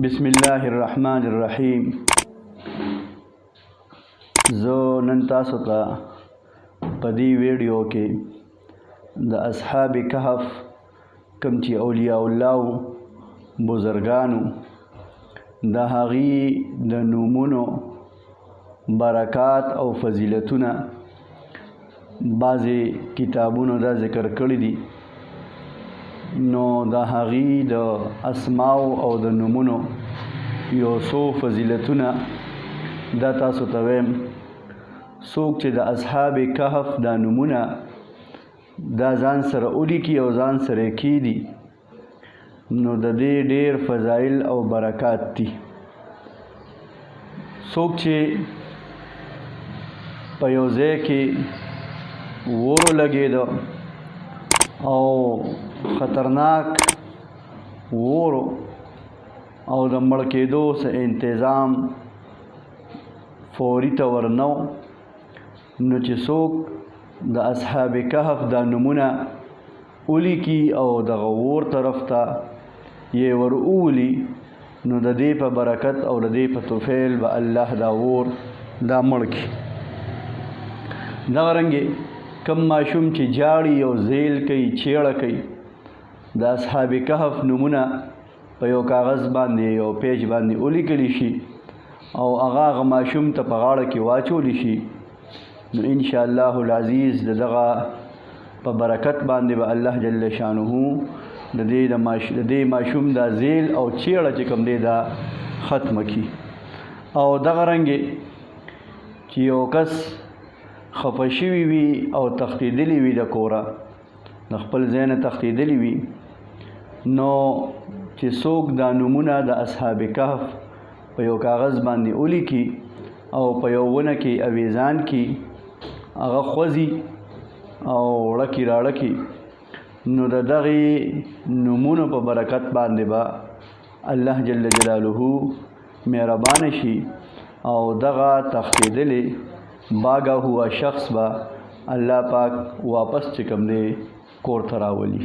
بسم الله الرحمن الرحیم. زه نن تاسو ته په دې ویډیو کې د اصحاب کهف کوم چې اولیاء الله بزرګانو د هغې د نومونو برکات او فضیلتونه بعضې کتابونو دا ذکر کړي دي، نو د هغې د اسماو او د نومونو یو څو فضیلتونه دا تاسو ته وایم. څوک چې د اصحاب کهف دا نومونه دا ځان سره ولیکي او ځان سره کیدي، نو د دې ډېر فضایل او برکات دي. څوک چې په یو ځای کې وورو لګېده او خطرناک وورو او د مړ کېدو څه انتظام فوري طور نه و، نو چې څوک د اصحاب کهف دا نومونه ولیکي او دغه اور طرف ته یې ور وولي، نو د دې په برکت او د دې په توفیل به الله دا اور دا مړ کړي. دغه رنګې کم ماشوم چې جاړي او زیل کوي، چیړه کوي، د اصحاب کهف نومونه په یو کاغذ باندې یو پیج باندې ولیکلی شي او هغه ماشوم ته په غاړه کې واچولی شي، نو انشاءالله العزیز دغه په برکت باندې به الله جل شانه د دې ماشوم دا زیل او چیړه چې کوم دی دا ختمه کړي. او دغه رنګې چې یو کس خفه شوي وي او تښتېدلی وي د کوره، د خپل ځای نه تښتېدلی وي، نو چې څوک دا نومونه د اصحاب کهف په یو کاغذ باندې ولیکي او په یو ونه کې اویزان کې هغه خوځي او وړکي راړکي، نو د دغې نومونو په برکت باندې به الله جل جلاله مهربانه شي او دغه تښتېدلی باغه هوا شخص به الله پاک واپس چې کوم دی کور ته راولي.